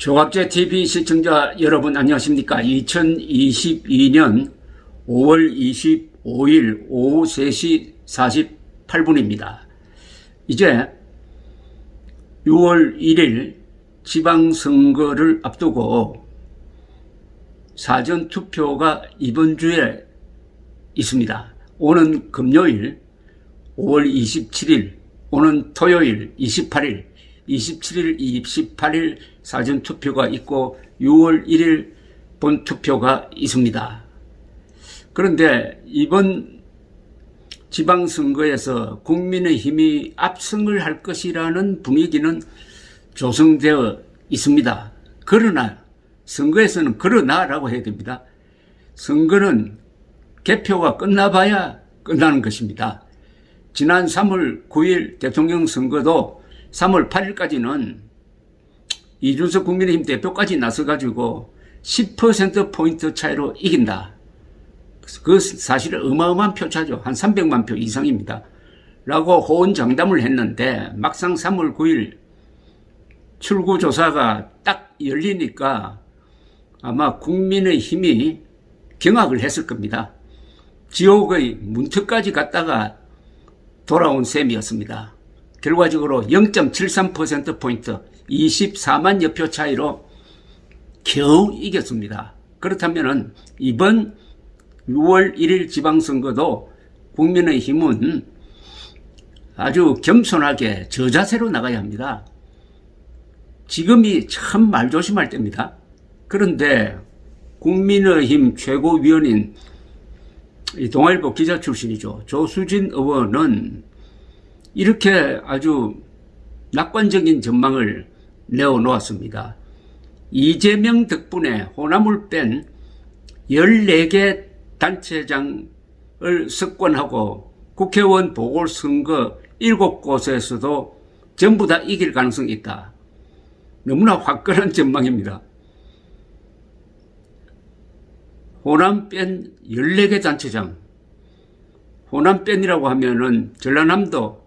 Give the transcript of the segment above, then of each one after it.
조갑제 TV 시청자 여러분 안녕하십니까? 2022년 5월 25일 오후 3시 48분입니다. 이제 6월 1일 지방선거를 앞두고 사전투표가 이번 주에 있습니다. 오는 금요일 5월 27일, 오는 토요일 28일, 27일, 28일 사전투표가 있고 6월 1일 본투표가 있습니다. 그런데 이번 지방선거에서 국민의힘이 압승을 할 것이라는 분위기는 조성되어 있습니다. 그러나 선거에서는 그러나라고 해야 됩니다. 선거는 개표가 끝나봐야 끝나는 것입니다. 지난 3월 9일 대통령 선거도 3월 8일까지는 이준석 국민의힘 대표까지 나서가지고 10%포인트 차이로 이긴다. 그 사실은 어마어마한 표차죠. 한 300만 표 이상입니다. 라고 호언장담을 했는데 막상 3월 9일 출구조사가 딱 열리니까 아마 국민의힘이 경악을 했을 겁니다. 지옥의 문턱까지 갔다가 돌아온 셈이었습니다. 결과적으로 0.73%포인트 24만여 표 차이로 겨우 이겼습니다. 그렇다면 이번 6월 1일 지방선거도 국민의힘은 아주 겸손하게 저자세로 나가야 합니다. 지금이 참 말조심할 때입니다. 그런데 국민의힘 최고위원인 동아일보 기자 출신이죠. 조수진 의원은 이렇게 아주 낙관적인 전망을 내어놓았습니다. 이재명 덕분에 호남을 뺀 14개 단체장을 석권하고 국회의원 보궐선거 7곳에서도 전부 다 이길 가능성이 있다. 너무나 화끈한 전망입니다. 호남 뺀 14개 단체장. 호남 뺀이라고 하면은 전라남도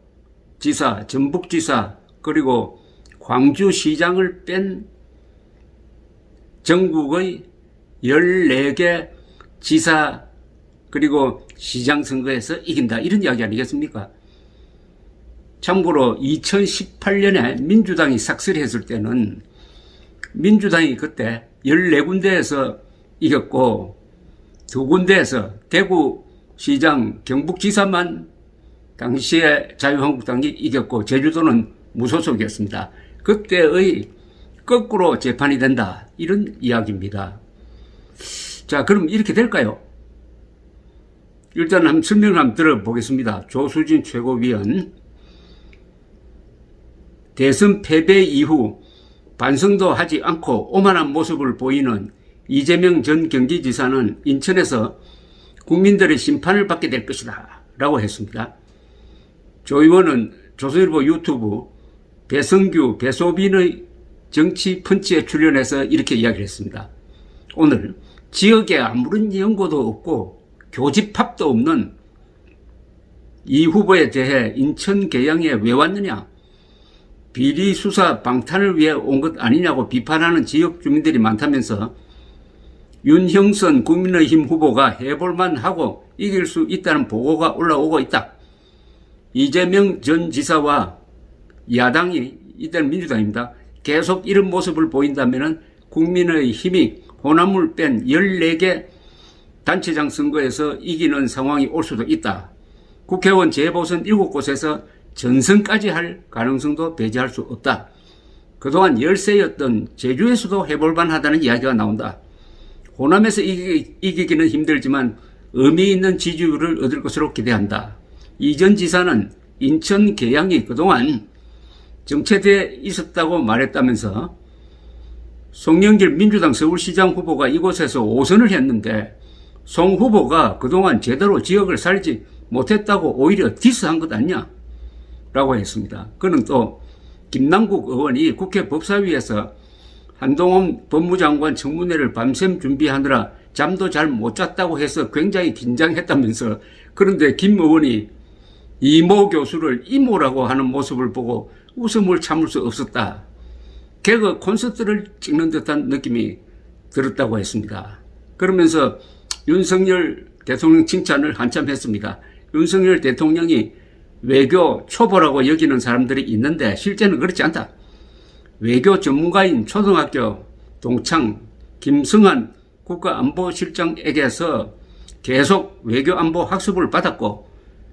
지사, 전북지사, 그리고 광주시장을 뺀 전국의 14개 지사 그리고 시장 선거에서 이긴다. 이런 이야기 아니겠습니까? 참고로 2018년에 민주당이 삭스리 했을 때는 민주당이 그때 14군데에서 이겼고 2군데에서 대구시장, 경북지사만 당시에 자유한국당이 이겼고 제주도는 무소속이었습니다. 그때의 거꾸로 재판이 된다. 이런 이야기입니다. 자, 그럼 이렇게 될까요? 일단 한번 설명을 한번 들어보겠습니다. 조수진 최고위원. 대선 패배 이후 반성도 하지 않고 오만한 모습을 보이는 이재명 전 경기지사는 인천에서 국민들의 심판을 받게 될 것이다. 라고 했습니다. 조 의원은 조선일보 유튜브 배성규, 배소빈의 정치 펀치에 출연해서 이렇게 이야기를 했습니다. 오늘 지역에 아무런 연고도 없고 교집합도 없는 이 후보에 대해 인천 계양에 왜 왔느냐? 비리 수사 방탄을 위해 온 것 아니냐고 비판하는 지역 주민들이 많다면서 윤형선 국민의힘 후보가 해볼만 하고 이길 수 있다는 보고가 올라오고 있다. 이재명 전 지사와 야당이, 이때는 민주당입니다. 계속 이런 모습을 보인다면 국민의힘이 호남을 뺀 14개 단체장 선거에서 이기는 상황이 올 수도 있다. 국회의원 재보선 7곳에서 전선까지 할 가능성도 배제할 수 없다. 그동안 열세였던 제주에서도 해볼만 하다는 이야기가 나온다. 호남에서 이기기는 힘들지만 의미 있는 지지율을 얻을 것으로 기대한다. 이 전 지사는 인천 계양이 그동안 정체되어 있었다고 말했다면서 송영길 민주당 서울시장 후보가 이곳에서 5선을 했는데 송 후보가 그동안 제대로 지역을 살지 못했다고 오히려 디스한 것 아니냐? 라고 했습니다. 그는 또 김남국 의원이 국회 법사위에서 한동훈 법무장관 청문회를 밤샘 준비하느라 잠도 잘 못 잤다고 해서 굉장히 긴장했다면서, 그런데 김 의원이 이모 교수를 이모라고 하는 모습을 보고 웃음을 참을 수 없었다. 개그 콘서트를 찍는 듯한 느낌이 들었다고 했습니다. 그러면서 윤석열 대통령 칭찬을 한참 했습니다. 윤석열 대통령이 외교 초보라고 여기는 사람들이 있는데 실제는 그렇지 않다. 외교 전문가인 초등학교 동창 김승환 국가안보실장에게서 계속 외교안보 학습을 받았고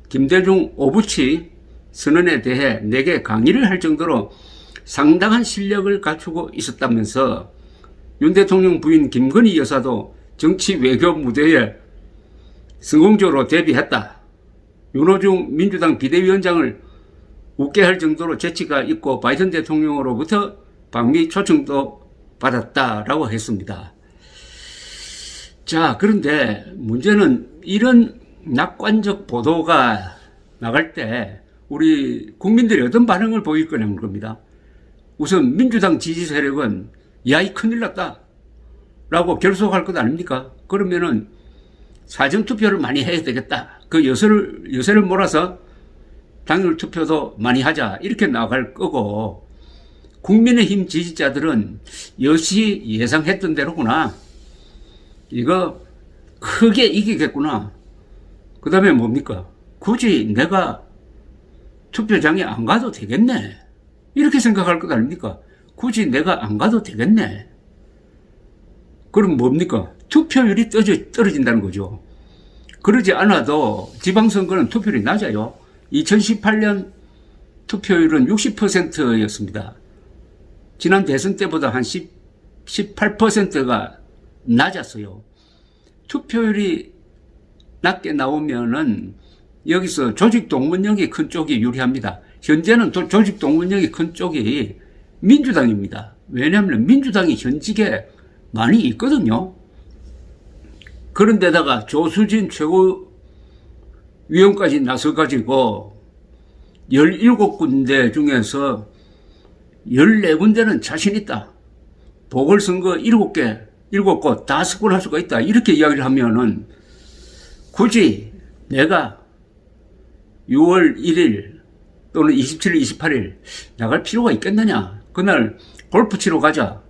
김대중 오부치 선언에 대해 내게 강의를 할 정도로 상당한 실력을 갖추고 있었다면서 윤 대통령 부인 김건희 여사도 정치 외교 무대에 성공적으로 데뷔했다. 윤호중 민주당 비대위원장을 웃게 할 정도로 재치가 있고 바이든 대통령으로부터 방미 초청도 받았다라고 했습니다. 자, 그런데 문제는 이런 낙관적 보도가 나갈 때 우리 국민들이 어떤 반응을 보일 거냐는 겁니다. 우선 민주당 지지 세력은 야, 이 큰일 났다 라고 결속할 것 아닙니까? 그러면은 사전투표를 많이 해야 되겠다. 그 여세를 몰아서 당일 투표도 많이 하자 이렇게 나갈 거고, 국민의힘 지지자들은 역시 예상했던 대로구나. 이거 크게 이기겠구나. 그 다음에 뭡니까? 굳이 내가 투표장에 안 가도 되겠네. 이렇게 생각할 것 아닙니까? 굳이 내가 안 가도 되겠네. 그럼 뭡니까? 투표율이 떨어진다는 거죠. 그러지 않아도 지방선거는 투표율이 낮아요. 2018년 투표율은 60%였습니다. 지난 대선 때보다 한 18%가 낮았어요. 투표율이 낮게 나오면은 여기서 조직 동원력이 큰 쪽이 유리합니다. 현재는 조직 동원력이 큰 쪽이 민주당입니다. 왜냐하면 민주당이 현직에 많이 있거든요. 그런데다가 조수진 최고위원까지 나서가지고 17군데 중에서 14군데는 자신 있다. 보궐선거 7곳 다 석권할 수가 있다. 이렇게 이야기를 하면은 굳이 내가 6월 1일 또는 27일, 28일 나갈 필요가 있겠느냐. 그날 골프 치러 가자.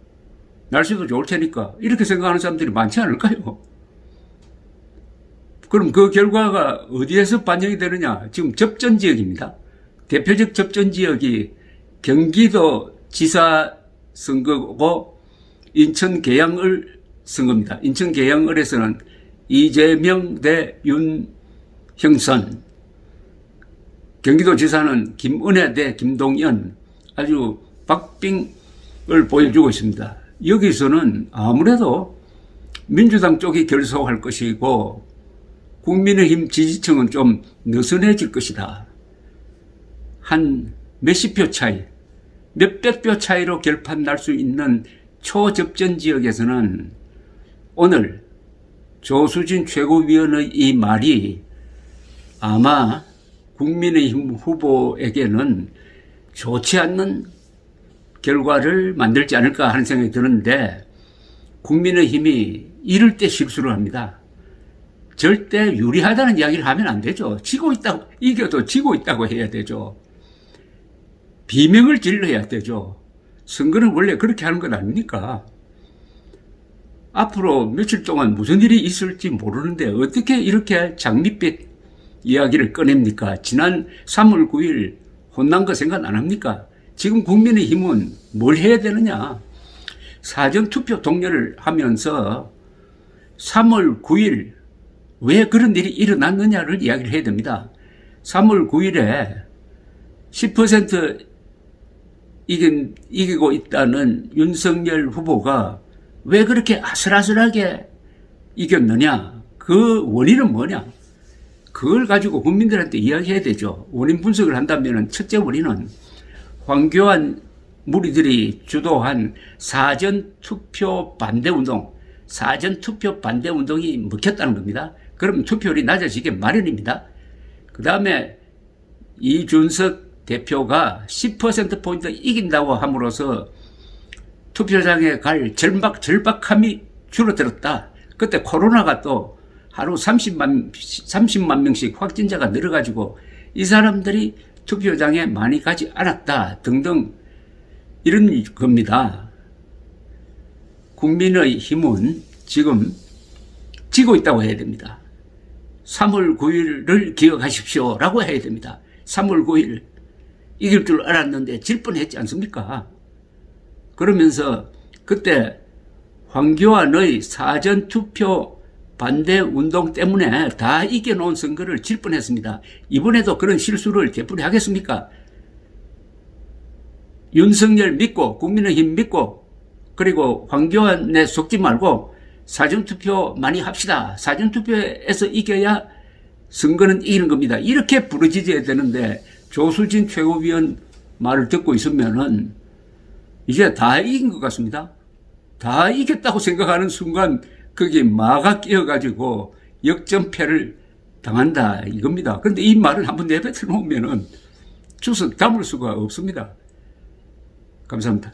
날씨도 좋을 테니까. 이렇게 생각하는 사람들이 많지 않을까요? 그럼 그 결과가 어디에서 반영이 되느냐. 지금 접전지역입니다. 대표적 접전지역이 경기도 지사 선거고 인천 계양을 선거입니다. 인천 계양을에서는 이재명 대 윤형선, 경기도 지사는 김은혜 대 김동연, 아주 박빙을 보여주고 있습니다. 여기서는 아무래도 민주당 쪽이 결속할 것이고 국민의힘 지지층은 좀 느슨해질 것이다. 한 몇십 표 차이, 몇백 표 차이로 결판 날 수 있는 초접전 지역에서는 오늘 조수진 최고위원의 이 말이 아마 국민의힘 후보에게는 좋지 않는 결과를 만들지 않을까 하는 생각이 드는데, 국민의힘이 이럴 때 실수를 합니다. 절대 유리하다는 이야기를 하면 안 되죠. 이겨도 지고 있다고 해야 되죠. 비명을 질러야 되죠. 선거는 원래 그렇게 하는 것 아닙니까? 앞으로 며칠 동안 무슨 일이 있을지 모르는데 어떻게 이렇게 장밋빛 이야기를 꺼냅니까? 지난 3월 9일 혼난 거 생각 안 합니까? 지금 국민의힘은 뭘 해야 되느냐? 사전투표 독려를 하면서 3월 9일 왜 그런 일이 일어났느냐를 이야기를 해야 됩니다. 3월 9일에 10% 이기고 있다는 윤석열 후보가 왜 그렇게 아슬아슬하게 이겼느냐? 그 원인은 뭐냐? 그걸 가지고 국민들한테 이야기해야 되죠. 원인 분석을 한다면 첫째 원인은 황교안 무리들이 주도한 사전투표 반대운동, 사전투표 반대운동이 먹혔다는 겁니다. 그럼 투표율이 낮아지게 마련입니다. 그 다음에 이준석 대표가 10%포인트 이긴다고 함으로써 투표장에 갈 절박함이 줄어들었다. 그때 코로나가 또 하루 30만 명씩 확진자가 늘어가지고 이 사람들이 투표장에 많이 가지 않았다 등등 이런 겁니다. 국민의 힘은 지금 지고 있다고 해야 됩니다. 3월 9일을 기억하십시오 라고 해야 됩니다. 3월 9일 이길 줄 알았는데 질 뻔했지 않습니까? 그러면서 그때 황교안의 사전투표 반대 운동 때문에 다 이겨놓은 선거를 질 뻔했습니다. 이번에도 그런 실수를 되풀이하겠습니까? 윤석열 믿고 국민의힘 믿고 그리고 황교안에 속지 말고 사전투표 많이 합시다. 사전투표에서 이겨야 선거는 이기는 겁니다. 이렇게 부르짖어야 되는데 조수진 최고위원 말을 듣고 있으면은 이제 다 이긴 것 같습니다. 다 이겼다고 생각하는 순간 거기에 마가 끼어가지고 역전패를 당한다 이겁니다. 그런데 이 말을 한번 내뱉어 놓으면은 주워 담을 수가 없습니다. 감사합니다.